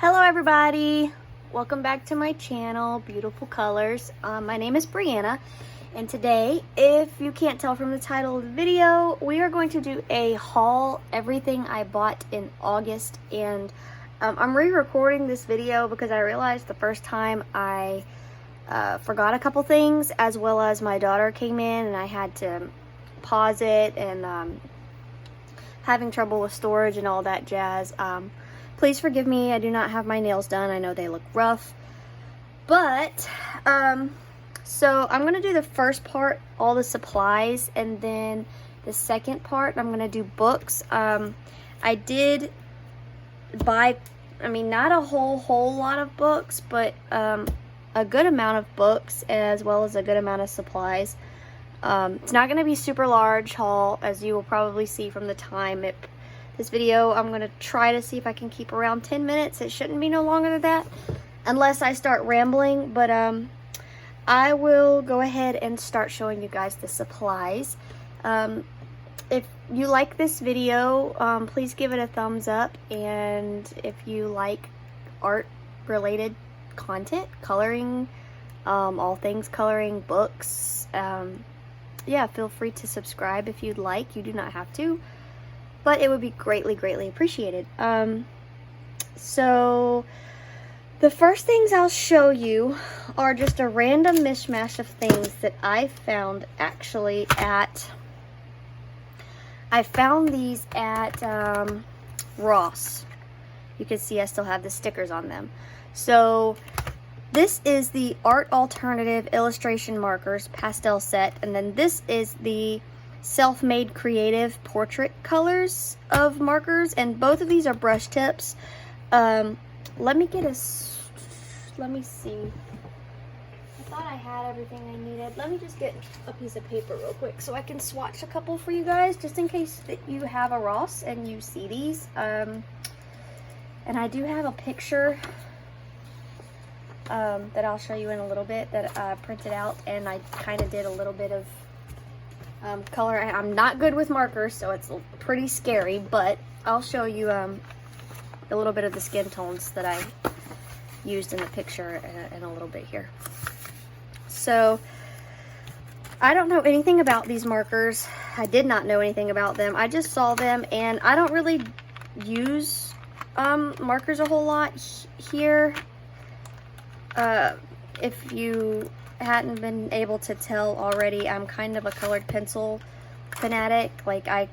Hello everybody, welcome back to my channel, Beautiful Colors. My name is Brianna, and today, if you can't tell from the title of the video, we are going to do a haul, everything I bought in August. And I'm re-recording this video because I realized the first time I forgot a couple things, as well as my daughter came in and I had to pause it, and having trouble with storage and all that jazz. Please forgive me, I do not have my nails done. I know they look rough. But, so I'm going to do the first part, all the supplies, and then the second part, I'm going to do books. I did buy, not a whole lot of books, but a good amount of books, as well as a good amount of supplies. It's not going to be super large haul, as you will probably see from the time. This video, I'm going to try to see if I can keep around 10 minutes. It shouldn't be no longer than that, unless I start rambling. But I will go ahead and start showing you guys the supplies. If you like this video, please give it a thumbs up. And if you like art-related content, coloring, all things coloring, books, yeah, feel free to subscribe if you'd like. You do not have to, but it would be greatly appreciated. So the first things I'll show you are just a random mishmash of things that I found actually at, I found these at Ross. You can see I still have the stickers on them. So this is the Art Alternative Illustration Markers Pastel Set, and then this is the Self-Made Creative Portrait Colors of markers, and both of these are brush tips. Let me see. I thought I had everything I needed. Let me just get a piece of paper real quick so I can swatch a couple for you guys, just in case that you have a Ross and you see these. And I do have a picture that I'll show you in a little bit that I printed out, and I kind of did a little bit of color. I'm not good with markers, so it's pretty scary, but I'll show you a little bit of the skin tones that I used in the picture in a little bit here. So I don't know anything about these markers. I did not know anything about them. I just saw them, and I don't really use markers a whole lot here. If you hadn't been able to tell already, I'm kind of a colored pencil fanatic. Like, I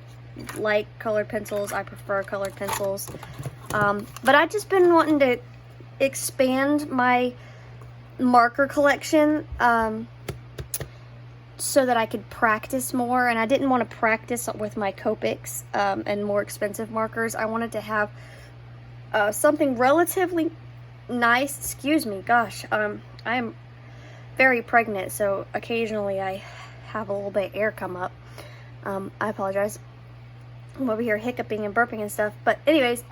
like colored pencils, I prefer colored pencils, but I've just been wanting to expand my marker collection so that I could practice more, and I didn't want to practice with my Copics and more expensive markers. I wanted to have something relatively nice. Excuse me, gosh, I'm very pregnant, so occasionally I have a little bit of air come up. I apologize. I'm over here hiccuping and burping and stuff, but anyways,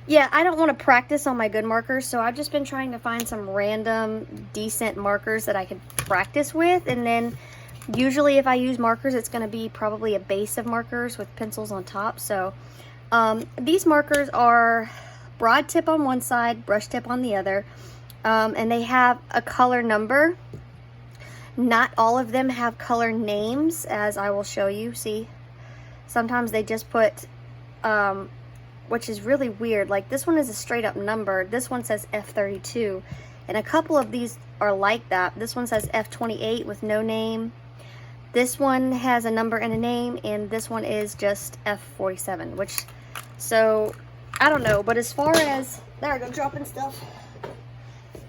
yeah, I don't want to practice on my good markers, so I've just been trying to find some random decent markers that I could practice with. And then usually if I use markers, it's going to be probably a base of markers with pencils on top. So these markers are broad tip on one side, brush tip on the other. And they have a color number. Not all of them have color names, as I will show you. See, sometimes they just put, which is really weird. Like, this one is a straight up number. This one says F32, and a couple of these are like that. This one says F28 with no name. This one has a number and a name, and this one is just F47, which, so I don't know. But as far as, there I go, dropping stuff.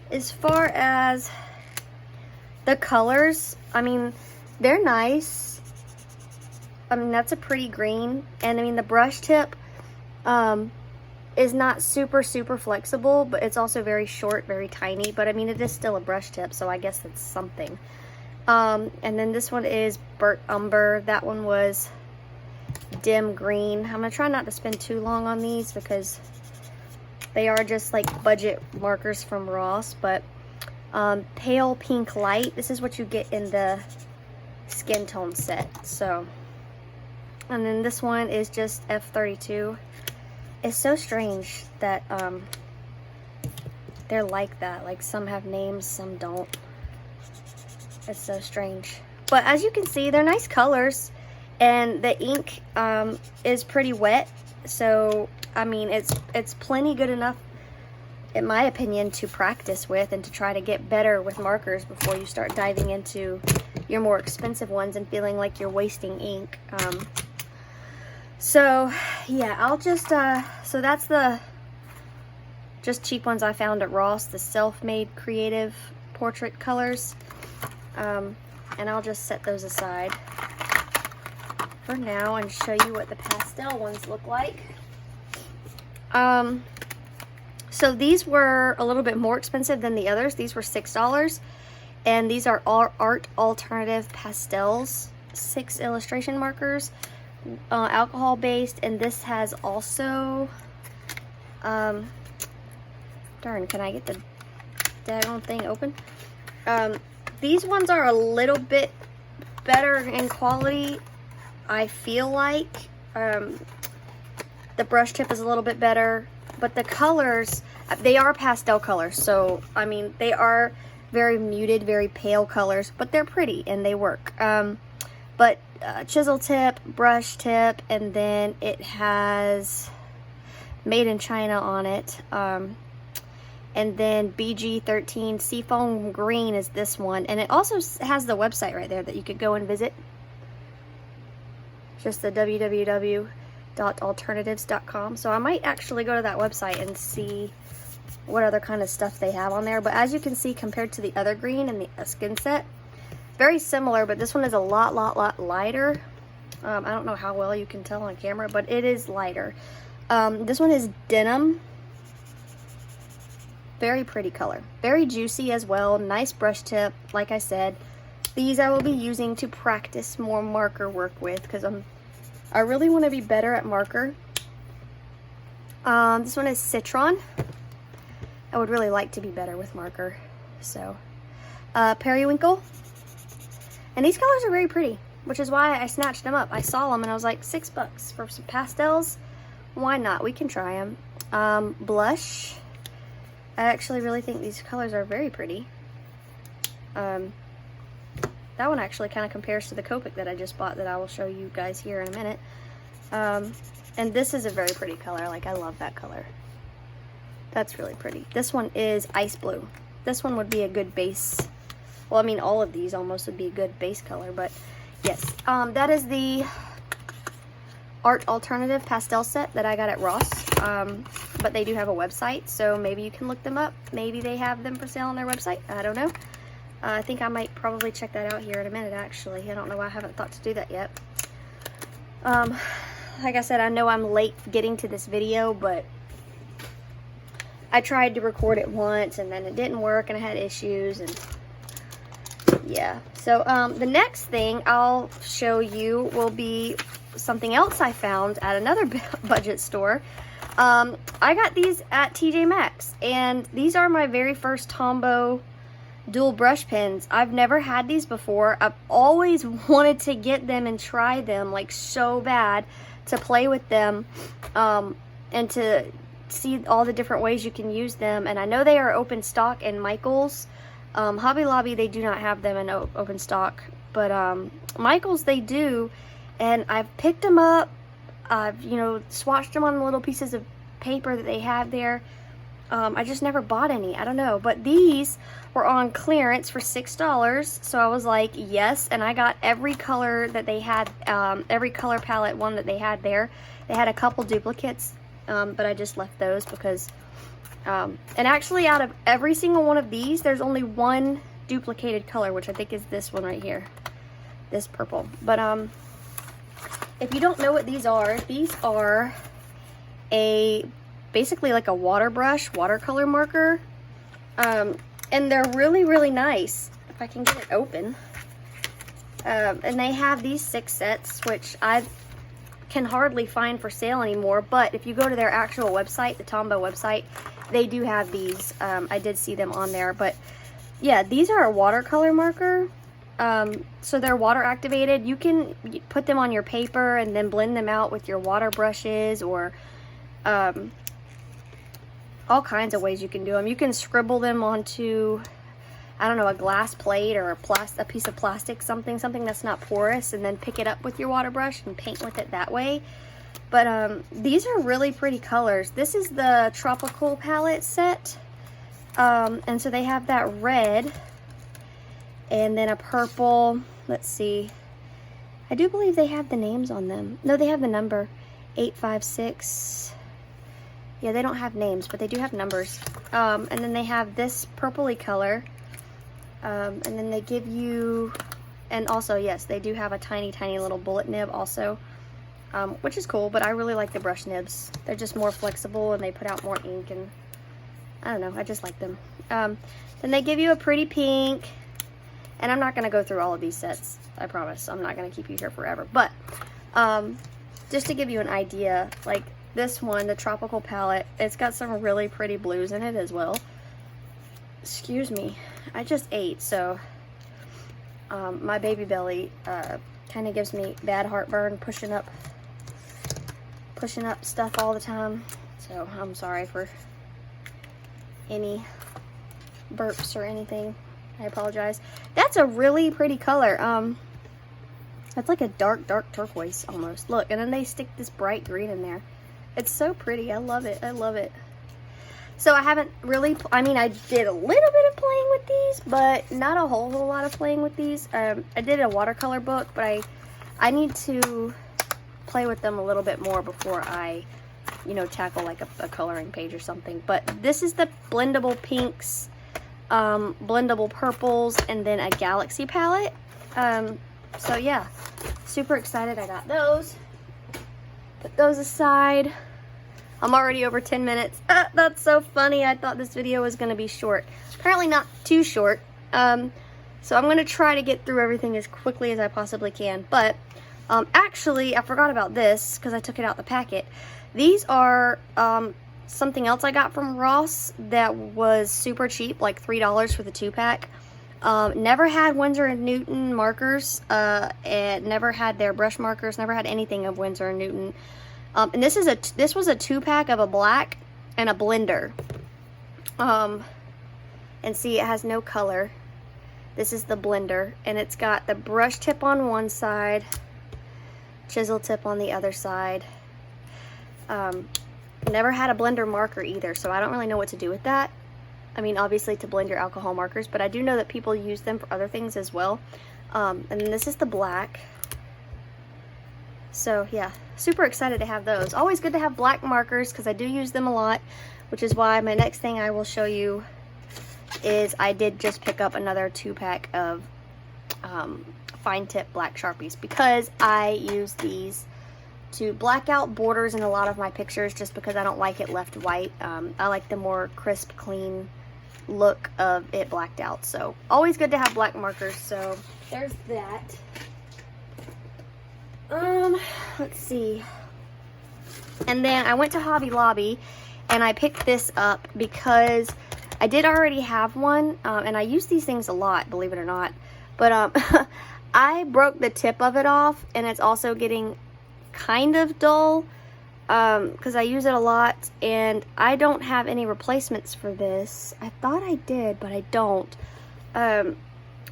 As far as the colors, they're nice. That's a pretty green. And the brush tip is not super flexible, but it's also very short, very tiny. But it is still a brush tip, so I guess it's something. And then this one is burnt umber. That one was dim green. I'm gonna try not to spend too long on these because they are just like budget markers from Ross. But pale pink light, this is what you get in the skin tone set. So, and then this one is just F32. It's so strange that They're like that. Like, some have names, some don't. It's so strange. But as you can see, they're nice colors. And the ink is pretty wet. So, I mean, it's plenty good enough, in my opinion, to practice with and to try to get better with markers before you start diving into your more expensive ones and feeling like you're wasting ink. So, yeah, I'll just, so that's the just cheap ones I found at Ross, the Self-Made Creative Portrait colors. And I'll just set those aside for now and show you what the pastel ones look like. So these were a little bit more expensive than the others. These were $6, and these are Art Alternative Pastels, 6 illustration markers, alcohol based, and this has also, darn, can I get the daggone thing open? These ones are a little bit better in quality, I feel like. The brush tip is a little bit better, but the colors, they are pastel colors, so I mean, they are very muted, very pale colors, but they're pretty and they work. But chisel tip, brush tip, and then it has Made in China on it. And then BG13 Seafoam Green is this one, and it also has the website right there that you could go and visit. Just the www.alternatives.com. So I might actually go to that website and see what other kind of stuff they have on there. But as you can see, compared to the other green and the skin set, very similar, but this one is a lot lighter. I don't know how well you can tell on camera, but it is lighter. This one is denim. Very pretty color. Very juicy as well. Nice brush tip, like I said. These I will be using to practice more marker work with, because I really want to be better at marker. This one is Citron. I would really like to be better with marker. So, Periwinkle. And these colors are very pretty, which is why I snatched them up. I saw them and I was like, $6 for some pastels. Why not? We can try them. Blush. I actually really think these colors are very pretty. That one actually kind of compares to the Copic that I just bought that I will show you guys here in a minute. And this is a very pretty color. Like, I love that color. That's really pretty. This one is Ice Blue. This one would be a good base. Well, I mean, all of these almost would be a good base color, but yes. That is the Art Alternative Pastel set that I got at Ross. But they do have a website, so maybe you can look them up. Maybe they have them for sale on their website. I don't know. I think I might probably check that out here in a minute, actually. I don't know why I haven't thought to do that yet. Like I said, I know I'm late getting to this video, but I tried to record it once, and then it didn't work, and I had issues, and yeah. So, the next thing I'll show you will be something else I found at another budget store. I got these at TJ Maxx, and these are my very first Tombow dual brush pens. I've never had these before. I've always wanted to get them and try them, like, so bad, to play with them, and to see all the different ways you can use them. And I know they are open stock in Michaels. Hobby Lobby, they do not have them in open stock, but Michaels, they do. And I've picked them up. I've, you know, swatched them on the little pieces of paper that they have there. I just never bought any. I don't know. But these were on clearance for $6. So I was like, yes. And I got every color that they had, every color palette one that they had there. They had a couple duplicates, but I just left those because, and actually out of every single one of these, there's only one duplicated color, which I think is this one right here. This purple. But, if you don't know what these are basically like a water brush, watercolor marker. And they're really nice. If I can get it open. And they have these 6 sets, which I can hardly find for sale anymore. But if you go to their actual website, the Tombow website, they do have these. I did see them on there. But yeah, these are a watercolor marker. So they're water activated. You can put them on your paper and then blend them out with your water brushes, or all kinds of ways you can do them. You can scribble them onto, I don't know, a glass plate or a piece of plastic, something that's not porous, and then pick it up with your water brush and paint with it that way. But these are really pretty colors. This is the Tropical palette set. And so they have that red and then a purple. Let's see. I do believe they have the names on them. No, they have the number 856. Yeah, they don't have names, but they do have numbers. And then they have this purpley color. And then they give you, and also, yes, they do have a tiny, tiny little bullet nib also, which is cool, but I really like the brush nibs. They're just more flexible and they put out more ink, and I don't know, I just like them. Then they give you a pretty pink, and I'm not going to go through all of these sets, I promise. I'm not going to keep you here forever, but just to give you an idea, like this one, the Tropical palette, it's got some really pretty blues in it as well. Excuse me, I just ate, so my baby belly kind of gives me bad heartburn pushing up stuff all the time, so I'm sorry for any burps or anything. I apologize. That's a really pretty color. That's like a dark turquoise almost. Look, and then they stick this bright green in there. It's so pretty. I love it. I love it. So I haven't really, I mean, I did a little bit of playing with these, but not a whole lot of playing with these. I did a watercolor book, but I need to play with them a little bit more before I, you know, tackle like a coloring page or something. But this is the blendable pinks, blendable purples, and then a Galaxy palette. So yeah, super excited I got those. Put those aside. I'm already over 10 minutes. That's so funny. I thought this video was going to be short. Apparently not too short. So I'm going to try to get through everything as quickly as I possibly can. But actually, I forgot about this because I took it out the packet. These are something else I got from Ross that was super cheap, like $3 for the 2-pack. Never had Winsor & Newton markers, and never had their brush markers, never had anything of Winsor & Newton. And this was a 2-pack of a black and a blender. And see, it has no color. This is the blender, and it's got the brush tip on one side, chisel tip on the other side. Never had a blender marker either, so I don't really know what to do with that. I mean, obviously to blend your alcohol markers, but I do know that people use them for other things as well. And then this is the black. So yeah, super excited to have those. Always good to have black markers because I do use them a lot, which is why my next thing I will show you is I did just pick up another 2-pack of fine tip black Sharpies because I use these to black out borders in a lot of my pictures just because I don't like it left white. I like the more crisp, clean look of it blacked out. So always good to have black markers. So there's that. Let's see. And then I went to Hobby Lobby and I picked this up because I did already have one, and I use these things a lot, believe it or not. But I broke the tip of it off, and it's also getting kind of dull because I use it a lot, and I don't have any replacements for this. I thought I did, but I don't. And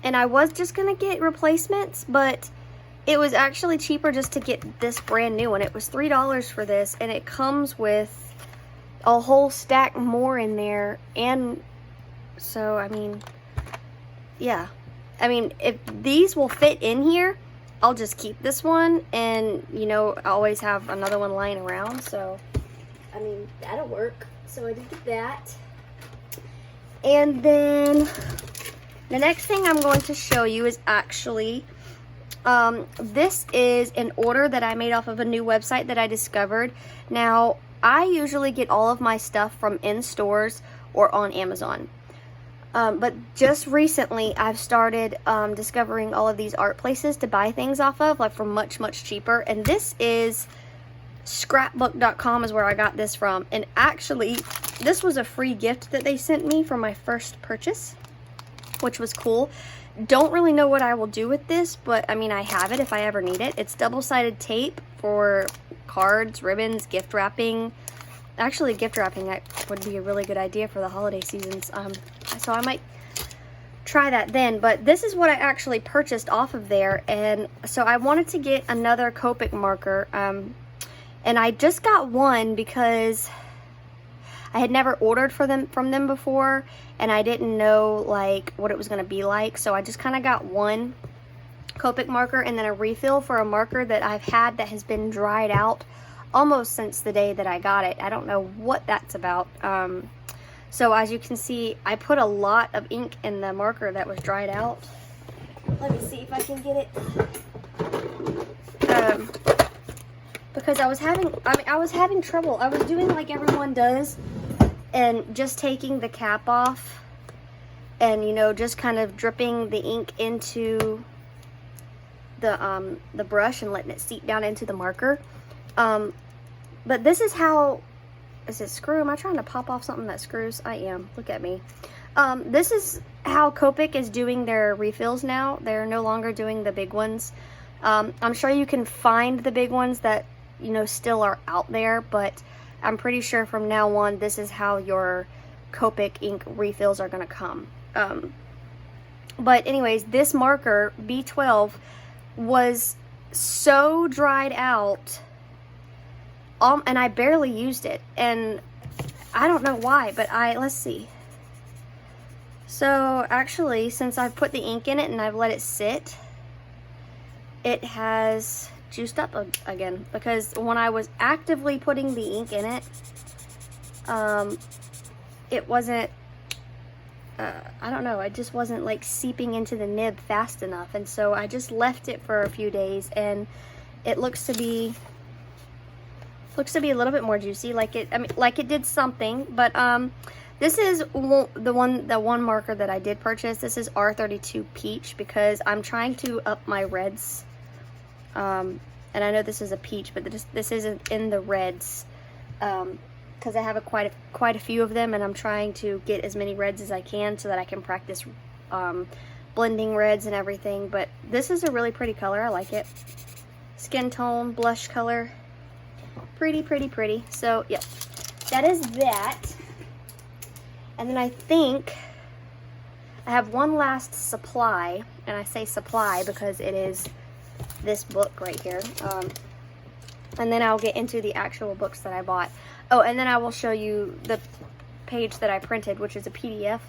I was just gonna get replacements, but it was actually cheaper just to get this brand new one. It was $3 for this, and it comes with a whole stack more in there. And so, I mean, yeah. I mean, if these will fit in here, I'll just keep this one, and, you know, I always have another one lying around. So, I mean, that'll work. So I did get that. And then the next thing I'm going to show you is actually... this is an order that I made off of a new website that I discovered. Now, I usually get all of my stuff from in stores or on Amazon. But just recently, I've started discovering all of these art places to buy things off of, like for much, much cheaper. And this is scrapbook.com is where I got this from. And actually, this was a free gift that they sent me for my first purchase, which was cool. Don't really know what I will do with this, but I mean, I have it if I ever need it. It's double-sided tape for cards, ribbons, gift wrapping, actually gift wrapping that would be a really good idea for the holiday seasons. So I might try that then. But this is what I actually purchased off of there, and so I wanted to get another Copic marker, and I just got one because I had never ordered from them before, and I didn't know like what it was going to be like, so I just kind of got one Copic marker and then a refill for a marker that I've had that has been dried out almost since the day that I got it. I don't know what that's about. So as you can see, I put a lot of ink in the marker that was dried out. Let me see if I can get it. Because I was having trouble. I was doing like everyone does and just taking the cap off and, you know, just kind of dripping the ink into the brush and letting it seep down into the marker. But this is how, is it screw? Am I trying to pop off something that screws? I am. Look at me. This is how Copic is doing their refills now. They're no longer doing the big ones. I'm sure you can find the big ones that, you know, still are out there, but I'm pretty sure from now on, this is how your Copic ink refills are going to come. But anyways, this marker, B12, was so dried out, and I barely used it, and I don't know why, but let's see. So actually, since I've put the ink in it and I've let it sit, it has juiced up again, because when I was actively putting the ink in it, it wasn't, I don't know, it just wasn't like seeping into the nib fast enough, and so I just left it for a few days, and it looks to be a little bit more juicy, like it did something. But this is the one marker that I did purchase. This is R32 Peach, because I'm trying to up my reds, and I know this is a peach, but this isn't in the reds, because I have quite a few of them, and I'm trying to get as many reds as I can so that I can practice blending reds and everything. But this is a really pretty color. I like it. Skin tone, blush color. Pretty, pretty, pretty. So, yeah, that is that. And then I think I have one last supply, and I say supply because it is this book right here. And then I'll get into the actual books that I bought. Oh, and then I will show you the page that I printed, which is a PDF.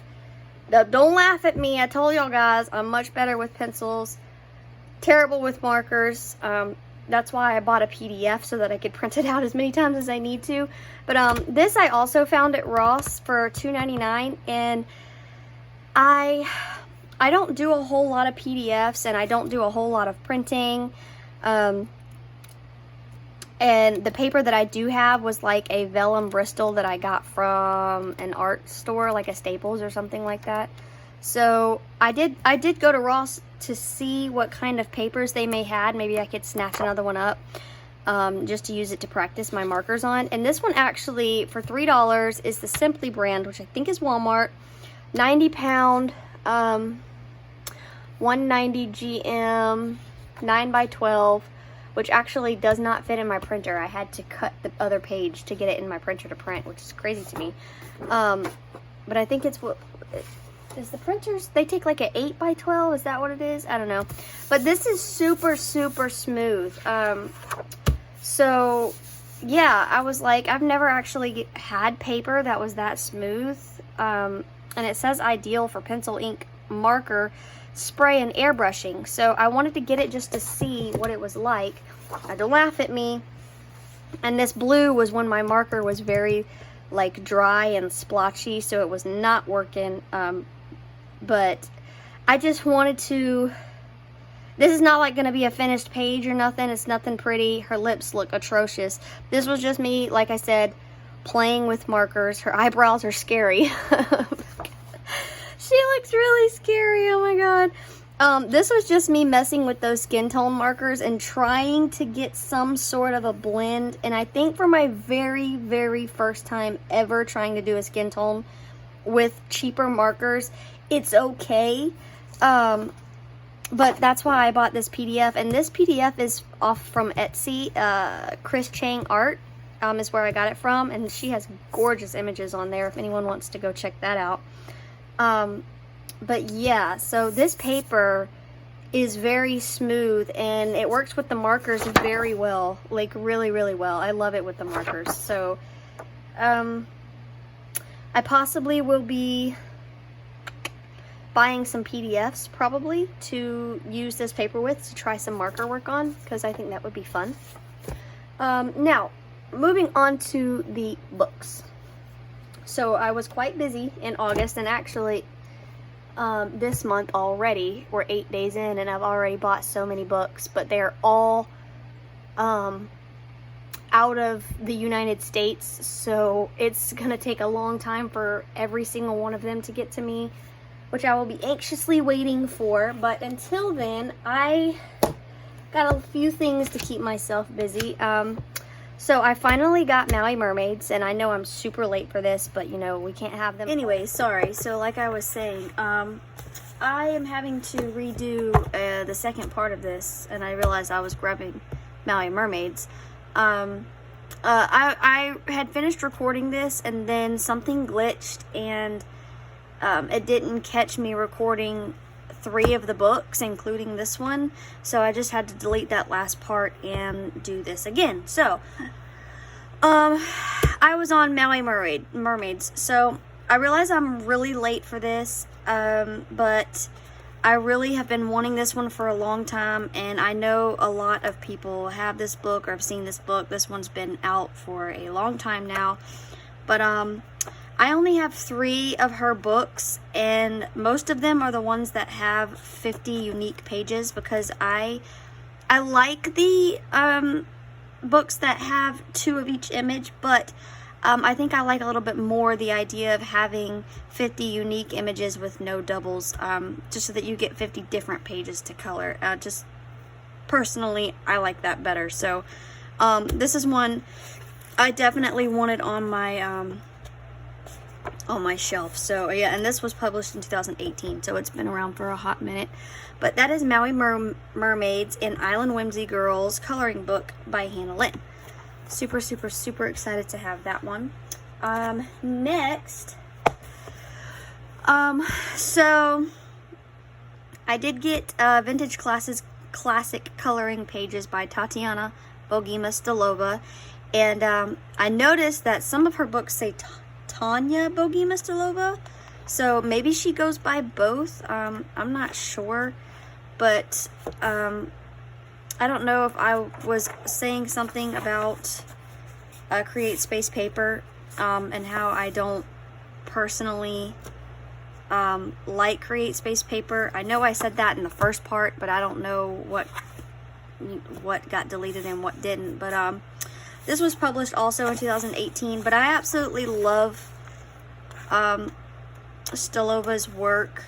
Now, don't laugh at me. I told y'all guys I'm much better with pencils, terrible with markers. That's why I bought a PDF, so that I could print it out as many times as I need to. But this I also found at Ross for $2.99, and I don't do a whole lot of PDFs, and I don't do a whole lot of printing. And the paper that I do have was like a vellum Bristol that I got from an art store, like a Staples or something like that. So I did go to Ross to see what kind of papers they may had. Maybe I could snatch another one up, just to use it to practice my markers on. And this one actually, for $3, is the Simply brand, which I think is Walmart. 90 pound, 190 GM, 9x12, which actually does not fit in my printer. I had to cut the other page to get it in my printer to print, which is crazy to me. But I think it's what... Is the printers, they take like an 8x12, is that what it is? I don't know. But this is super, super smooth. So, yeah, I was like, I've never actually had paper that was that smooth. And it says ideal for pencil ink marker spray and airbrushing. So I wanted to get it just to see what it was like. Don't laugh at me. And this blue was when my marker was very like dry and splotchy, so it was not working. But I just wanted to, this is not like going to be a finished page or nothing. It's nothing pretty. Her lips look atrocious. This was just me, like I said, playing with markers. Her eyebrows are scary. She looks really scary. Oh my god. This was just me messing with those skin tone markers and trying to get some sort of a blend. And I think for my very, very first time ever trying to do a skin tone with cheaper markers, it's okay. But that's why I bought this PDF. And this PDF is off from Etsy, Chris Chang Art. is where I got it from, and she has gorgeous images on there if anyone wants to go check that out. But yeah, so this paper is very smooth, and it works with the markers very well, like really, really well. I love it with the markers. So I possibly will be buying some PDFs probably to use this paper with to try some marker work on, because I think that would be fun. Now, moving on to the books. So I was quite busy in August, and actually this month already, we're 8 days in, and I've already bought so many books, but they're all out of the United States, so it's gonna take a long time for every single one of them to get to me, which I will be anxiously waiting for. But until then, I got a few things to keep myself busy. So I finally got Maui Mermaids, and I know I'm super late for this, but you know, we can't have them. Anyway, sorry. So like I was saying, I am having to redo the second part of this, and I realized I was grabbing Maui Mermaids. I had finished recording this, and then something glitched, and it didn't catch me recording 3 of the books, including this one, so I just had to delete that last part and do this again. So I was on Maui Mermaids, so I realize I'm really late for this, but I really have been wanting this one for a long time, and I know a lot of people have this book or have seen this book. This one's been out for a long time now, but I only have 3 of her books, and most of them are the ones that have 50 unique pages, because I like the books that have 2 of each image, but I think I like a little bit more the idea of having 50 unique images with no doubles, just so that you get 50 different pages to color. Just personally, I like that better. So this is one I definitely wanted on my shelf. So yeah, and this was published in 2018, so it's been around for a hot minute. But that is Maui Mermaids and Island Whimsy Girls coloring book by Hannah Lynn. Super, super, super excited to have that one. Next, so I did get Vintage Classic Coloring Pages by Tatiana Bogima-Stolova, and I noticed that some of her books say Tanya Bogima-Stolova, so maybe she goes by both. I'm not sure, but I don't know if I was saying something about Create Space Paper, and how I don't personally like Create Space Paper. I know I said that in the first part, but I don't know what got deleted and what didn't. But this was published also in 2018, but I absolutely love Stolova's work,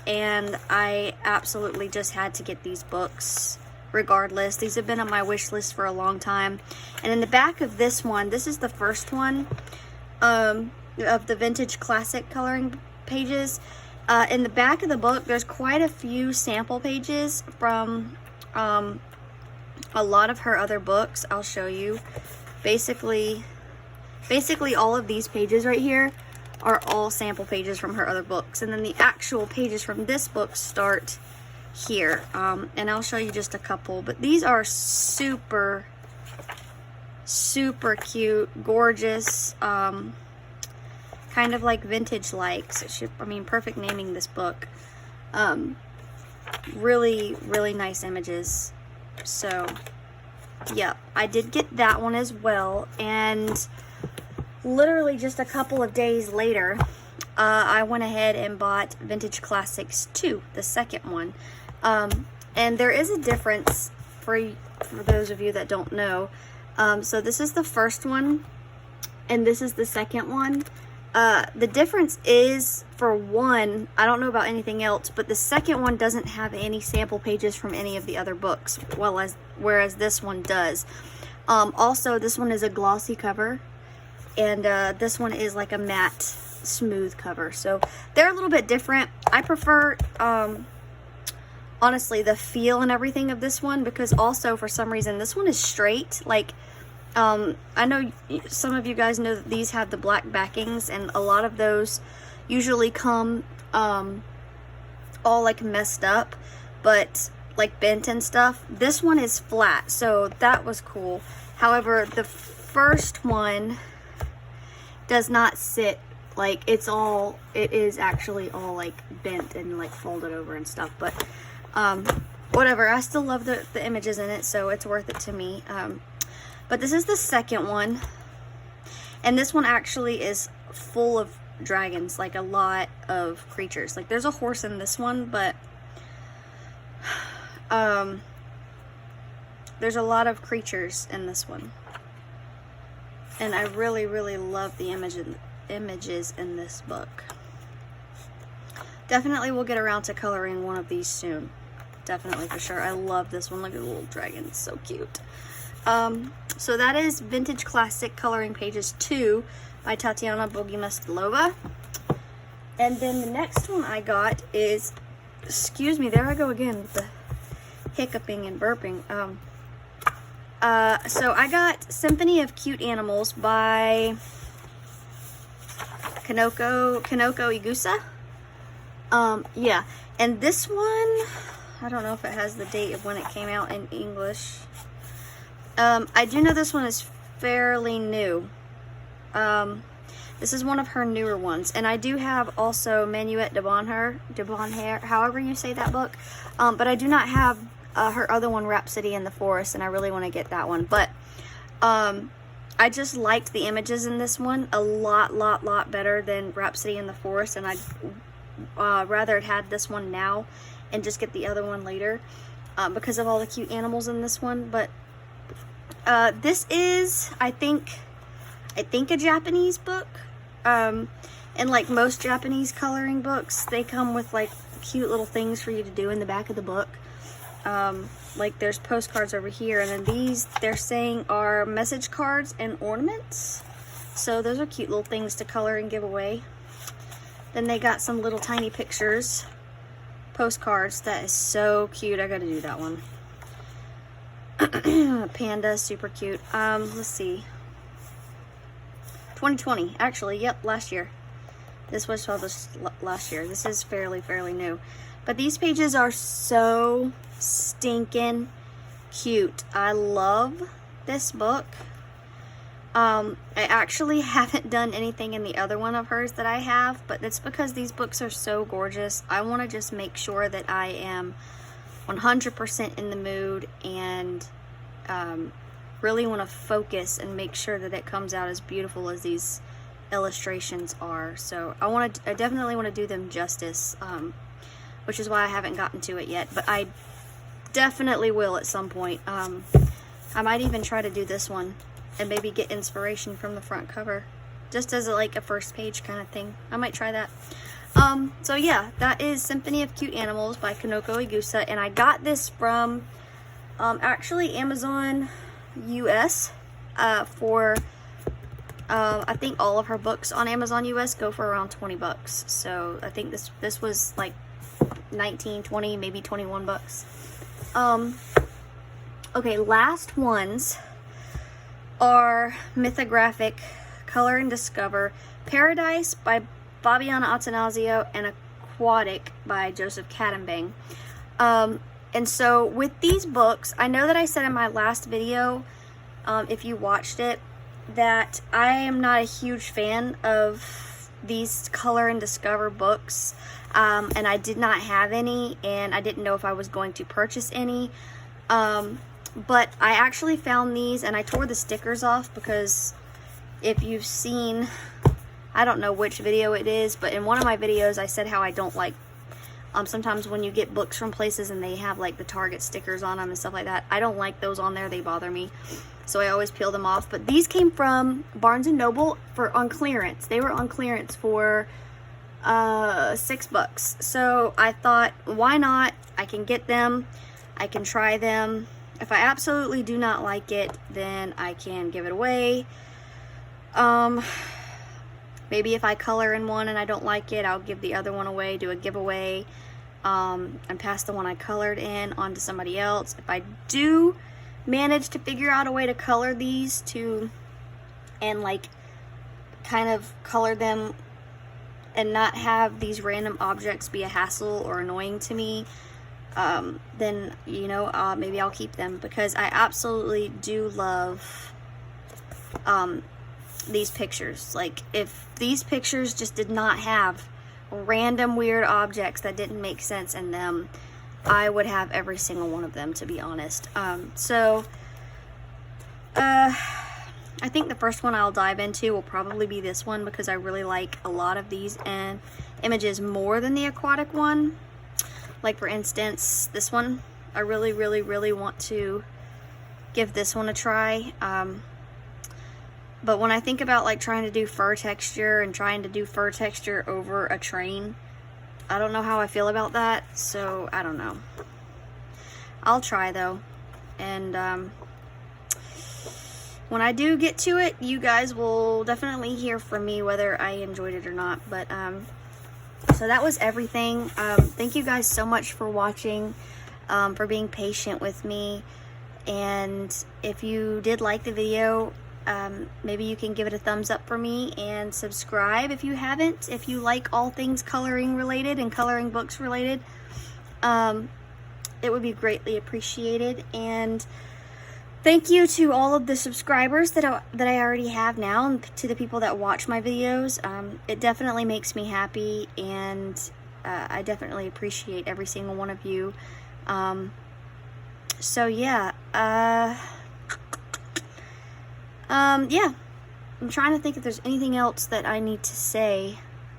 and I absolutely just had to get these books regardless. These have been on my wish list for a long time. And in the back of this one, this is the first one of the Vintage Classic coloring pages. In the back of the book, there's quite a few sample pages from a lot of her other books. I'll show you. Basically all of these pages right here are all sample pages from her other books, and then the actual pages from this book start here, and I'll show you just a couple, but these are super, super cute, gorgeous, kind of like vintage-like. So perfect naming this book. Really, really nice images. So yeah, I did get that one as well, and literally just a couple of days later, I went ahead and bought Vintage Classics 2, the second one. And there is a difference for those of you that don't know. So this is the first one, and this is the second one. The difference is, for one, I don't know about anything else, but the second one doesn't have any sample pages from any of the other books, whereas this one does. Also, this one is a glossy cover, and this one is like a matte, smooth cover. So they're a little bit different. I prefer, honestly, the feel and everything of this one, because also for some reason this one is straight. Like, I know some of you guys know that these have the black backings, and a lot of those usually come all like messed up, but like bent and stuff. This one is flat, so that was cool. However, the first one does not sit like it is actually all like bent and like folded over and stuff, but whatever. I still love the images in it, so it's worth it to me. But this is the second one, and this one actually is full of dragons, like a lot of creatures. Like there's a horse in this one, but there's a lot of creatures in this one, and I really love the images in this book. Definitely will get around to coloring one of these soon. Definitely, for sure. I love this one. Look at the little dragon. It's so cute. So that is Vintage Classic Coloring Pages 2 by Tatiana Bogomilova. And then the next one I got is, excuse me, there I go again with the hiccuping and burping. So I got Symphony of Cute Animals by Kanoko Igusa. Yeah, and this one, I don't know if it has the date of when it came out in English. I do know this one is fairly new. This is one of her newer ones, and I do have also Manuette de Bonheur, however you say that book, but I do not have her other one, Rhapsody in the Forest, and I really want to get that one. But I just liked the images in this one a lot better than Rhapsody in the Forest, and I'd rather it had this one now and just get the other one later because of all the cute animals in this one. But this is, I think a Japanese book, and like most Japanese coloring books, they come with like cute little things for you to do in the back of the book. Like there's postcards over here, and then these, they're saying, are message cards and ornaments. So those are cute little things to color and give away. Then they got some little tiny pictures, postcards. That is so cute. I gotta do that one. Panda, super cute. Let's see. 2020, actually, yep, last year. This was published last year. This is fairly new. But these pages are so stinking cute. I love this book. I actually haven't done anything in the other one of hers that I have, but that's because these books are so gorgeous. I want to just make sure that I am 100% in the mood, and really want to focus and make sure that it comes out as beautiful as these illustrations are. So I definitely want to do them justice, which is why I haven't gotten to it yet, but I definitely will at some point. I might even try to do this one and maybe get inspiration from the front cover, just as like a first page kind of thing. I might try that. So yeah, that is Symphony of Cute Animals by Kanoko Igusa, and I got this from actually Amazon US for I think all of her books on Amazon US go for around 20 bucks. So I think this was like 19, 20, maybe 21 bucks. Okay, last ones are Mythographic Color and Discover, Paradise by Fabiana Attanasio, and Aquatic by Joseph Cadenbang. And so with these books, I know that I said in my last video, if you watched it, that I am not a huge fan of these Color and Discover books, and I did not have any, and I didn't know if I was going to purchase any. But I actually found these, and I tore the stickers off because if you've seen, I don't know which video it is, but in one of my videos I said how I don't like, sometimes when you get books from places and they have like the Target stickers on them and stuff like that, I don't like those on there. They bother me. So I always peel them off. But these came from Barnes & Noble on clearance. They were on clearance for $6. So I thought, why not? I can get them. I can try them. If I absolutely do not like it, then I can give it away. Maybe if I color in one and I don't like it, I'll give the other one away, do a giveaway, and pass the one I colored in on to somebody else. If I do manage to figure out a way to color these and like kind of color them and not have these random objects be a hassle or annoying to me, then, you know, maybe I'll keep them, because I absolutely do love these pictures. Like, if these pictures just did not have random weird objects that didn't make sense in them, I would have every single one of them, to be honest. I think the first one I'll dive into will probably be this one, because I really like a lot of these and images more than the aquatic one. Like, for instance, this one, I really, really, really want to give this one a try. But when I think about like trying to do fur texture and trying to do fur texture over a train, I don't know how I feel about that, so I don't know. I'll try though, and when I do get to it, you guys will definitely hear from me whether I enjoyed it or not. But so that was everything. Thank you guys so much for watching, for being patient with me, and if you did like the video, maybe you can give it a thumbs up for me and subscribe if you haven't, if you like all things coloring related and coloring books related. It would be greatly appreciated. And thank you to all of the subscribers that I already have now, and to the people that watch my videos. It definitely makes me happy, and I definitely appreciate every single one of you. So yeah, yeah, I'm trying to think if there's anything else that I need to say.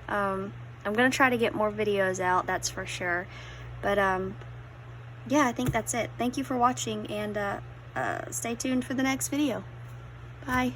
I'm gonna try to get more videos out, that's for sure. But yeah, I think that's it. Thank you for watching, and stay tuned for the next video. Bye.